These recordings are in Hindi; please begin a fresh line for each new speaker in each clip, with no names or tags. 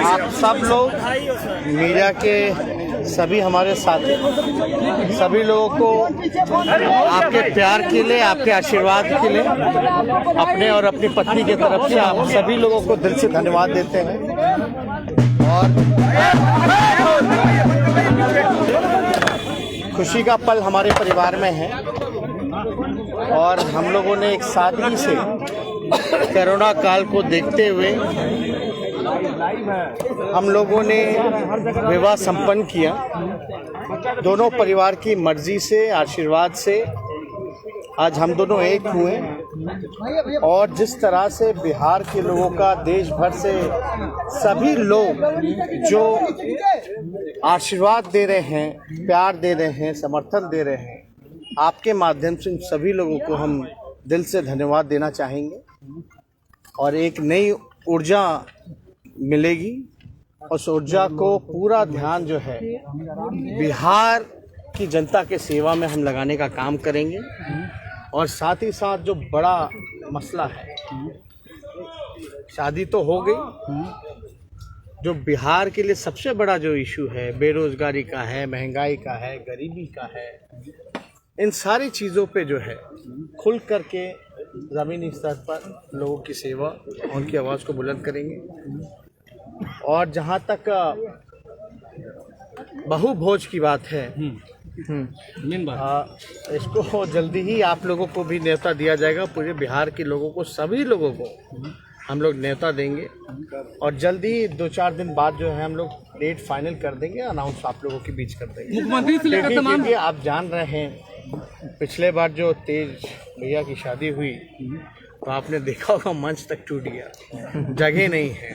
आप सब लोग मीडिया के सभी हमारे साथी, सभी लोगों को आपके प्यार के लिए, आपके आशीर्वाद के लिए, अपने और अपनी पत्नी की तरफ से आप सभी लोगों को दिल से धन्यवाद देते हैं। और खुशी का पल हमारे परिवार में है और हम लोगों ने एक सादगी से कोरोना काल को देखते हुए हम लोगों ने विवाह संपन्न किया। दोनों परिवार की मर्जी से, आशीर्वाद से आज हम दोनों एक हुए और जिस तरह से बिहार के लोगों का, देश भर से सभी लोग जो आशीर्वाद दे रहे हैं, प्यार दे रहे हैं, समर्थन दे रहे हैं, आपके माध्यम से सभी लोगों को हम दिल से धन्यवाद देना चाहेंगे और एक नई ऊर्जा मिलेगी। उस ऊर्जा को पूरा ध्यान जो है बिहार की जनता के सेवा में हम लगाने का काम करेंगे। और साथ ही साथ जो बड़ा मसला है, शादी तो हो गई, जो बिहार के लिए सबसे बड़ा जो इशू है, बेरोजगारी का है, महंगाई का है, गरीबी का है, इन सारी चीज़ों पे जो है खुल करके ज़मीनी स्तर पर लोगों की सेवा, उनकी आवाज़ को बुलंद करेंगे। और जहाँ तक बहुभोज की बात है, इसको जल्दी ही आप लोगों को भी न्योता दिया जाएगा। पूरे बिहार के लोगों को, सभी लोगों को हम लोग न्योता देंगे और जल्दी 2-4 दिन बाद जो है हम लोग डेट फाइनल कर देंगे, अनाउंस आप लोगों के बीच कर देंगे।
मुख्यमंत्री से लेकर तमाम,
आप जान रहे हैं पिछले बार जो तेज भैया की शादी हुई तो आपने देखा होगा मंच तक टूट गया, जगह नहीं है।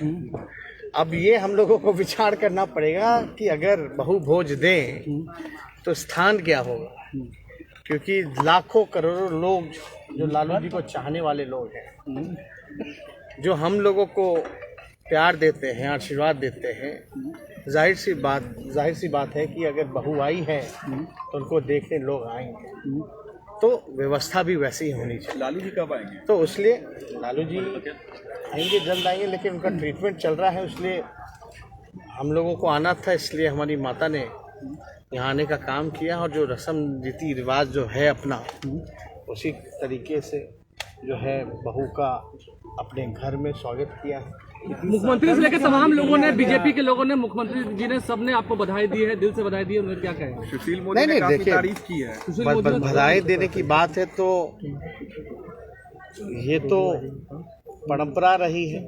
अब ये हम लोगों को विचार करना पड़ेगा कि अगर बहुभोज दें तो स्थान क्या होगा, क्योंकि लाखों करोड़ों लोग जो लालू जी को चाहने वाले लोग हैं, जो हम लोगों को प्यार देते हैं, आशीर्वाद देते हैं, जाहिर सी बात है कि अगर बहू आई है तो उनको देखने लोग आएंगे, तो व्यवस्था भी वैसी ही होनी चाहिए।
लालू जी कब आएंगे?
तो इसलिए लालू जी आएंगे, जल्द आएंगे, लेकिन उनका ट्रीटमेंट चल रहा है, इसलिए हम लोगों को आना था, इसलिए हमारी माता ने यहाँ आने का काम किया और जो रस्म रीति रिवाज जो है अपना, उसी तरीके से जो है बहू का अपने घर में स्वागत किया है।
मुख्यमंत्री से लेकर तमाम लोगों ने, बीजेपी के लोगों ने, मुख्यमंत्री जी ने, सबने आपको बधाई दी है, दिल से बधाई दी है। उन्होंने क्या कहा?
सुशील मोदी ने काफी तारीफ की है।
बधाई देने की बात है तो ये तो परंपरा रही है,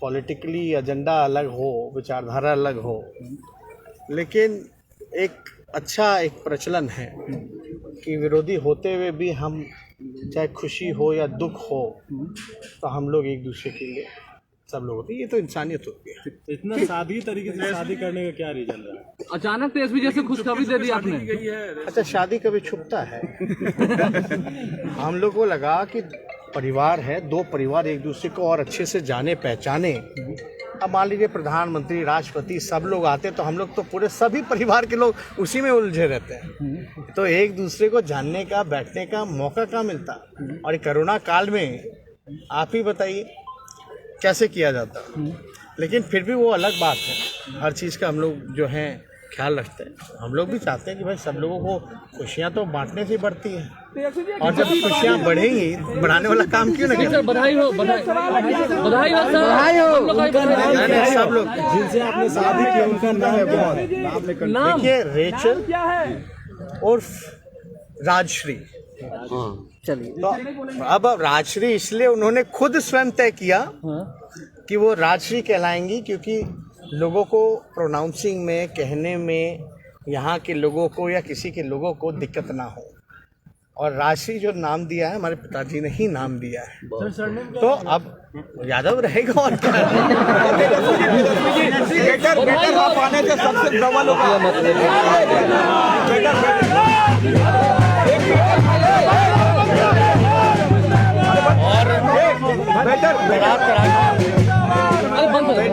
पॉलिटिकली एजेंडा अलग हो, विचारधारा अलग हो, लेकिन एक अच्छा एक प्रचलन है कि विरोधी होते हुए भी हम, चाहे खुशी हो या दुख हो, तो हम लोग एक दूसरे के लिए सब लोग होते हैं। ये तो इंसानियत होती है।
इतना सादी तरीके से शादी करने का क्या रीजन रहा?
अचानक तेजस्वी जैसे खुशखबरी दे दी आपने।
अच्छा, शादी कभी छुपता है? हम लोग को लगा कि परिवार है, दो परिवार एक दूसरे को और अच्छे से जाने पहचाने। अब मान लीजिए प्रधानमंत्री, राष्ट्रपति सब लोग आते तो हम लोग तो पूरे सभी परिवार के लोग उसी में उलझे रहते हैं, तो एक दूसरे को जानने का, बैठने का मौका कहाँ मिलता। और कोरोना काल में आप ही बताइए कैसे किया जाता। लेकिन फिर भी वो अलग बात है, हर चीज़ का हम लोग जो है ख्याल रखते हैं। हम लोग भी चाहते हैं कि भाई सब लोगों को खुशियाँ तो बांटने से बढ़ती हैं, और जब खुशियाँ बढ़ेंगी तो बढ़ाने वाला काम क्यों ना करें।
बधाई हो, बधाई हो, बधाई हो।
सब लोग
जिनसे आपने शादी की उनका नाम क्या है?
देखिए, रेचल और राजश्री।
चलिए,
तो अब राजश्री इसलिए उन्होंने खुद स्वयं तय किया कि वो राजश्री कहलाएंगी, क्योंकि लोगों को प्रोनाउंसिंग में, कहने में, यहाँ के लोगों को या किसी के लोगों को दिक्कत ना हो। और राजश्री जो नाम दिया है हमारे पिताजी ने ही नाम दिया है, तो अब यादव रहेगा और क्या।
पाने से सबसे डबल होगा।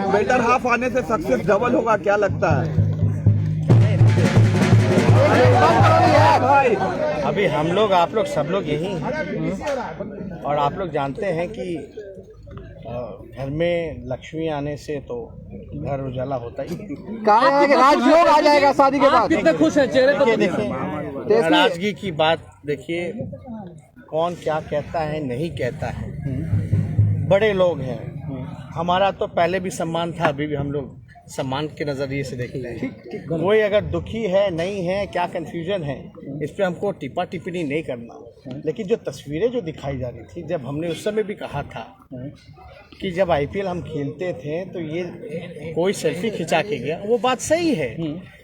बेटर हाफ आने से सक्सेस डबल होगा, क्या लगता है?
अभी हम लोग, आप लोग, सब लोग यही हैं और आप लोग जानते हैं कि घर में लक्ष्मी आने से तो घर उजाला होता ही।
कहा है कि राजयोग आ जाएगा शादी के
आप
बाद।
कितने खुश हैं चेहरे पर?
देखिए नाराजगी की बात देखिए, कौन क्या कहता है नहीं कहता है। बड़े लोग हैं, हमारा तो पहले भी सम्मान था, अभी भी हम लोग सम्मान के नज़रिए से देखते हैं। कोई अगर दुखी है नहीं है, क्या कन्फ्यूजन है, इस पर हमको टिप्पा टिप्पणी नहीं करना। लेकिन जो तस्वीरें जो दिखाई जा रही थी, जब हमने उस समय भी कहा था कि जब आईपीएल हम खेलते थे तो ये कोई सेल्फी खिंचा के गया, वो बात सही है।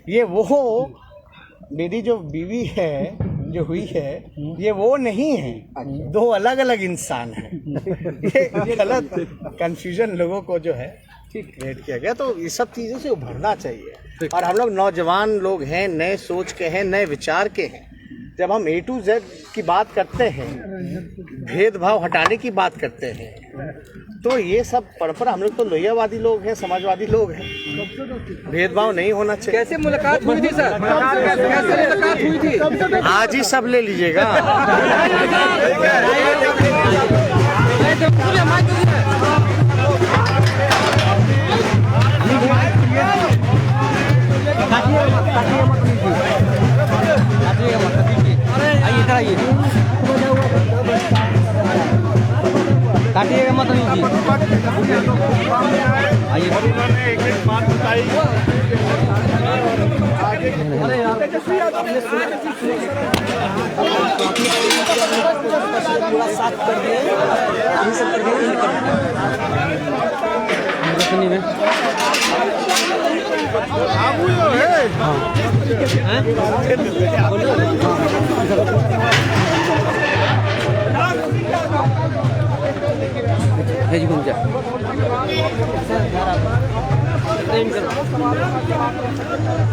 ये वो मेरी जो बीवी है जो हुई है, ये वो नहीं है, दो अलग अलग इंसान हैं। ये गलत कन्फ्यूजन लोगों को जो है क्रिएट किया गया, तो ये सब चीज़ों से उभरना चाहिए। और हम लोग नौजवान लोग हैं, नए सोच के हैं, नए विचार के हैं। जब हम A to Z की बात करते हैं, भेदभाव हटाने की बात करते हैं, तो ये सब परंपरा, हम लोग तो लोहियावादी लोग हैं, समाजवादी लोग हैं, भेदभाव नहीं होना चाहिए।
कैसे मुलाकात हुई थी सर? कैसे मुलाकात हुई थी?
आज ही सब ले लीजिएगा।
काटिएगा मत लीजिए।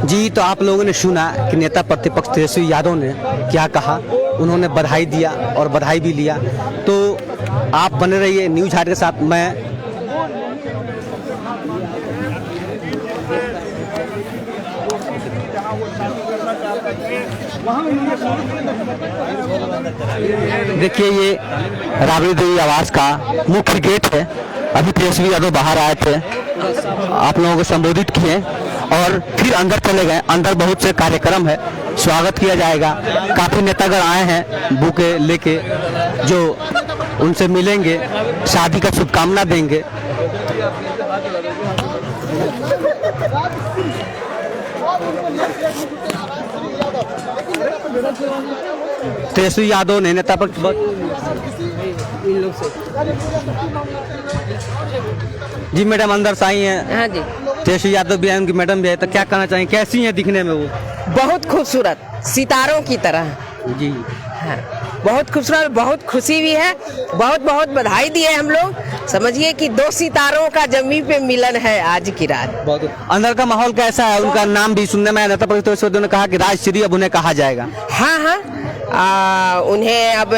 जी, तो आप लोगों ने सुना कि नेता प्रतिपक्ष तेजस्वी यादव ने क्या कहा। उन्होंने बधाई दिया और बधाई भी लिया। तो आप बने रहिए न्यूज़ हाट के साथ। मैं देखिए, ये राबड़ी देवी आवास का मुख्य गेट है। अभी तेजस्वी यादव बाहर आए थे, आप लोगों को संबोधित किए और फिर अंदर चले गए। अंदर बहुत से कार्यक्रम है, स्वागत किया जाएगा। काफ़ी नेतागण आए हैं बुके लेके, जो उनसे मिलेंगे, शादी का शुभकामना देंगे। तेजस्वी यादव ने नेता पर जी मैडम अंदर से आई हैं।
हाँ जी,
तेजस्वी यादव भी आए, उनकी मैडम भी है, तो क्या कहना चाहिए, कैसी हैं दिखने में वो?
बहुत खूबसूरत, सितारों की तरह।
जी
हाँ, बहुत खूबसूरत, बहुत खुशी भी है। बहुत बहुत बधाई दिए हम लोग। समझिए कि दो सितारों का जमीन पे मिलन है आज की रात।
बहुत। अंदर का माहौल कैसा है? उनका नाम भी सुनने में आया, नेता प्रतिपक्ष ने कहा कि राजश्री अब उन्हें कहा जाएगा।
हाँ हाँ, उन्हें अब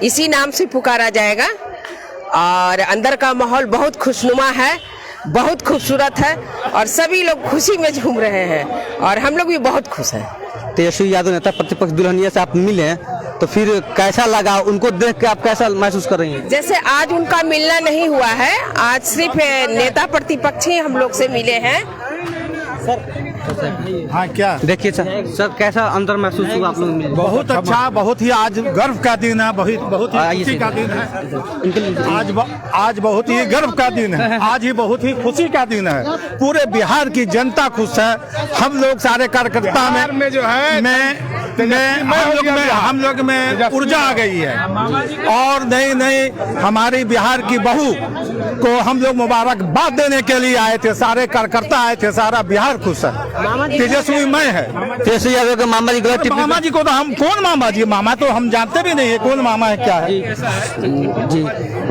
इसी नाम से पुकारा जाएगा। और अंदर का माहौल बहुत खुशनुमा है, बहुत खूबसूरत है और सभी लोग खुशी में झूम रहे हैं और हम लोग भी बहुत खुश हैं।
तेजस्वी यादव नेता प्रतिपक्ष दुल्हनिया से आप मिले हैं, तो फिर कैसा लगा? उनको देख के आप कैसा महसूस कर रही हैं?
जैसे आज उनका मिलना नहीं हुआ है, आज सिर्फ नेता प्रतिपक्ष ही हम लोग से मिले हैं।
हाँ, क्या
देखिए सर कैसा अंदर महसूस हुआ आप लोग मिले?
बहुत अच्छा, बहुत ही आज गर्व का दिन है, बहुत ही खुशी का दिन है। आज बहुत ही गर्व का दिन है, आज ही बहुत ही खुशी का दिन है। पूरे बिहार की जनता खुश है। हम लोग सारे कार्यकर्ता में जो है हम लोग में ऊर्जा आ गई है और नई हमारी बिहार की बहू को हम लोग मुबारकबाद देने के लिए आए थे। सारे कार्यकर्ता आए थे, सारा बिहार खुश है। तेजस्वी मैं है,
तेजस्वी यादव के मामा जी गलत टिप्पणी।
मामा जी को तो हम कौन मामा जी, मामा तो हम जानते भी नहीं है कौन मामा है क्या है।
जी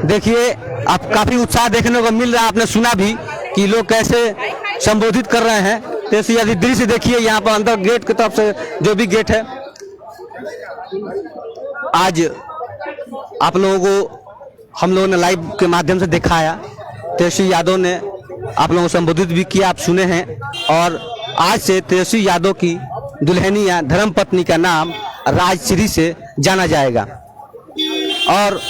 देखिए, आप काफी उत्साह देखने को मिल रहा है। आपने सुना भी कि लोग कैसे संबोधित कर रहे हैं। तेजस्वी यादव दृश्य देखिए, यहाँ पर अंदर गेट की तरफ से जो भी गेट है, आज आप लोगों को हम लोगों ने लाइव के माध्यम से दिखाया। तेजस्वी यादव ने आप लोगों को संबोधित भी किया, आप सुने हैं। और आज से तेजस्वी यादव की दुल्हनिया धर्मपत्नी का नाम राजश्री से जाना जाएगा। और